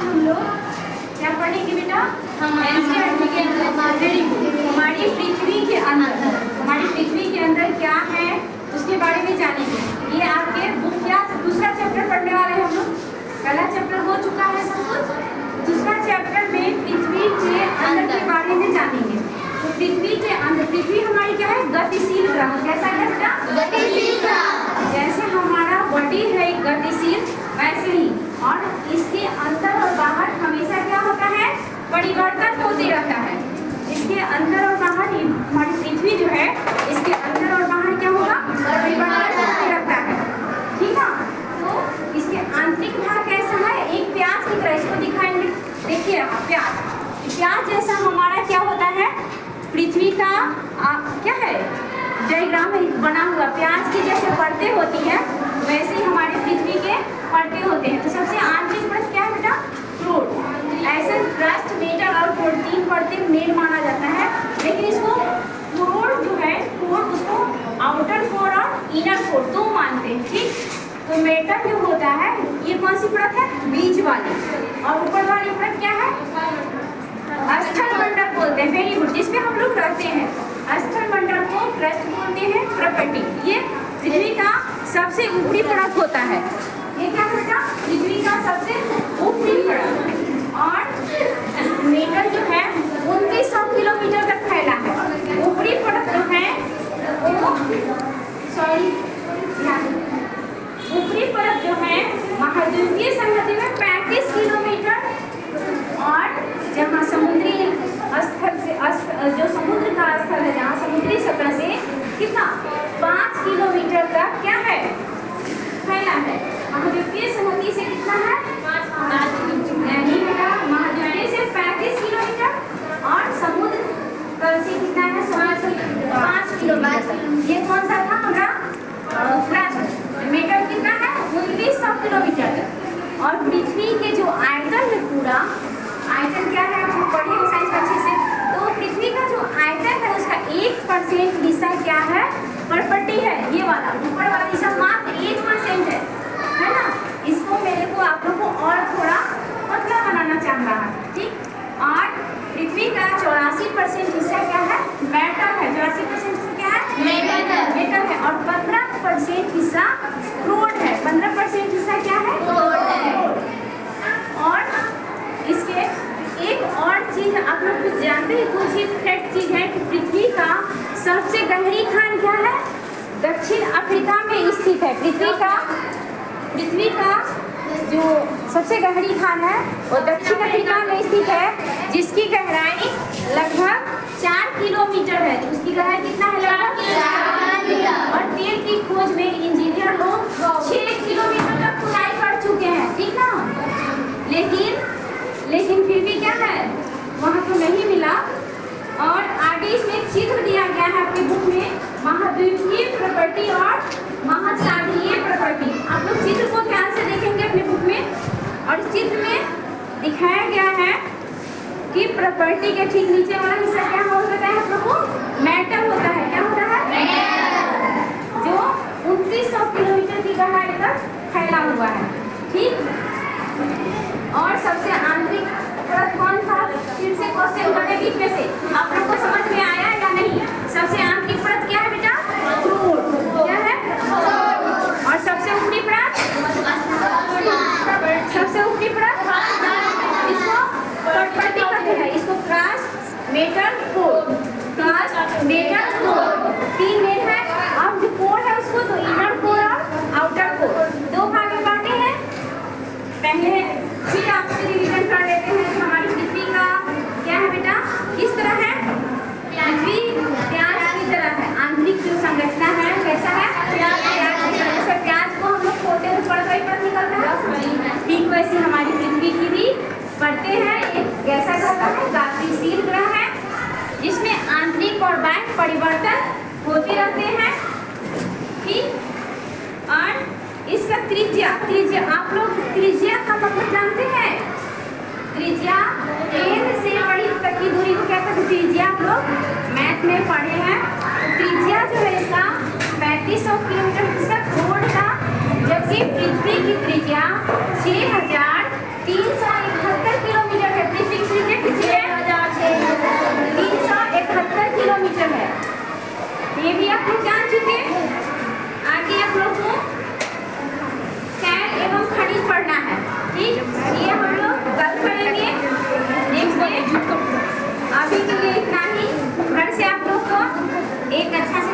हम लोग क्या पढ़ेंगे बेटा? एनसीईआरटी के अंदर हमारी पृथ्वी के अंदर क्या है उसके बारे में जानेंगे। ये आपके बुक क्या दूसरा चैप्टर पढ़ने वाले हैं हम लोग। पहला चैप्टर हो चुका है सब कुछ, दूसरा चैप्टर में पृथ्वी के अंदर के बारे में जानेंगे। तो पृथ्वी के अंदर, पृथ्वी हमारी क्या है? गतिशील ग्रह। कैसा है बेटा? गतिशील ग्रह। जैसे हमारा बॉडी है गतिशील, वैसे ही और इसके अंदर और बाहर हमेशा क्या होता है? परिवर्तन होते रहता है। इसके अंदर और बाहर हमारी पृथ्वी जो है, इसके अंदर और बाहर क्या होगा? परिवर्तन होते रहता है। ठीक है, तो इसके आंतरिक भाग कैसा है? एक प्याज की तरह इसको दिखाएंगे। देखिए प्याज जैसा हमारा क्या होता है? पृथ्वी का क्या है? डायग्राम बना हुआ प्याज की जैसे परतें होती हैं, वैसे ही हमारे पृथ्वी के परतें होते हैं। तो सबसे आंतरिक परत क्या है बेटा? कोर। ऐसे क्रस्ट, मेटल और कोर तीन परतें मेन माना जाता है, लेकिन इसको कोर जो है, कोर उसको आउटर कोर और इनर कोर दो मानते हैं। ठीक, तो मेटल जो होता है ये कौन सी परत है? बीच वाली। और ऊपर वाली परत क्या है? स्थल मंडल बोलते हैं। वेरी गुड, जिसपे हम लोग रहते हैं। स्थल मंडल को क्रस्ट बोलते हैं, प्रपटी। ये पृथ्वी का सबसे ऊपरी परत होता है। ये क्या बेटा? पृथ्वी का सबसे ऊपरी परत। और मेटल जो है 2900 किलोमीटर तक फैला है। ऊपरी परत जो है वो ऊपरी परत जो है महाद्वीपीय संहति में 35 किलोमीटर, और जहाँ समुद्री स्थल से जो समुद्र का स्थल है, जहाँ समुद्री सतह से कितना 5 किलोमीटर तक क्या है? फैला है। महाद्वीपीय संहति से कितना है? 5 किलोमीटर। महाद्वीपीय से 35 किलोमीटर और समुद्र तल से कितना है? 5 किलोमीटर। ये कौन सा था हमारा? मीटर कितना है? 2900 किलोमीटर। और पृथ्वी के जो आयतन है, पूरा आयतन क्या है? आप पढ़े हैं साइंस अच्छे से। तो पृथ्वी का जो आयतन है उसका 1% हिस्सा क्या है? परपटी है। ये वाला ऊपर वाला हिस्सा मात्र 1% है ना। इसको मेरे को आप लोग को और थोड़ा पतला बनाना चाह रहा है। ठीक, और पृथ्वी का 84% हिस्सा क्या है? मेटल है। 84% क्या है? मेटल है। और 15% हिस्सा क्रूड है। 15% हिस्सा क्या है? और इसके एक और चीज आप लोग कुछ जानते हैं, कुछ ही फैक्ट चीज है कि पृथ्वी का सबसे गहरी खान क्या है? दक्षिण अफ्रीका में स्थित है। पृथ्वी का जो सबसे गहरी खान है वो दक्षिण अफ्रीका में स्थित है, जिसकी गहराई लगभग 4 किलोमीटर है। तो उसकी गहराई कितना है? लगभग 4 किलोमीटर। और तेल की खोज में इंजीनियर लोग 6 किलोमीटर तक खुदाई कर चुके हैं। ठीक ना, लेकिन फिर भी क्या है? वहाँ तो नहीं मिला। और आगे इसमें एक चित्र दिया गया है आपके बुक में, महाद्वीपीय प्रॉपर्टी और महासागरीय प्रॉपर्टी। आप लोग चित्र को ध्यान से देखेंगे अपने बुक में। और इस चित्र में दिखाया गया है कि प्रॉपर्टी के ठीक नीचे वाला हिस्सा क्या होता है? आप लोग को मेटल होता है। क्या होता है? जो 2900 किलोमीटर की गहराई तक फैला हुआ है। ठीक, और सबसे आंतरिक परत कौन था? फिर से क्वेश्चन बने बीच में से। आप लोग को समझ में आया या नहीं? सबसे आंतरिक परत क्या है बेटा? क्रूड। क्या है? और सबसे ऊपरी परत? सबसे ऊपरी परत इसको परपटी कहते हैं। इसको crust, metal, core. Crust, metal, core तीन मेन है। अब जो कोर है उसको तो इनर कोर और आउटर कोर दो भाग में बांटे हैं। पहले फिर आपसे रिवीजन कर लेते हैं कि हमारी पृथ्वी का क्या है बेटा? किस तरह है? पृथ्वी प्याज की तरह है। आंतरिक जो संरचना है कैसा है? प्याज की तरह। जैसे प्याज को हम लोग खोलते हैं तो परत निकलता है, ठीक वैसे हमारी पृथ्वी की भी परतें हैं। एक कैसा होता है? गतिशील ग्रह है, जिसमें आंतरिक और बाह्य परिवर्तन होते रहते हैं। ठीक, और इसका त्रिज्या आप लोग त्रिज्या का मतलब जानते हैं? त्रिज्या केंद्र से बड़ी तक की दूरी को क्या कहते हैं? त्रिज्या आप लोग मैथ में पढ़े हैं। तो त्रिज्या जो है इसका 3500 किलोमीटर इसका क्रोड का, जबकि पृथ्वी की त्रिज्या 6371 एक अच्छा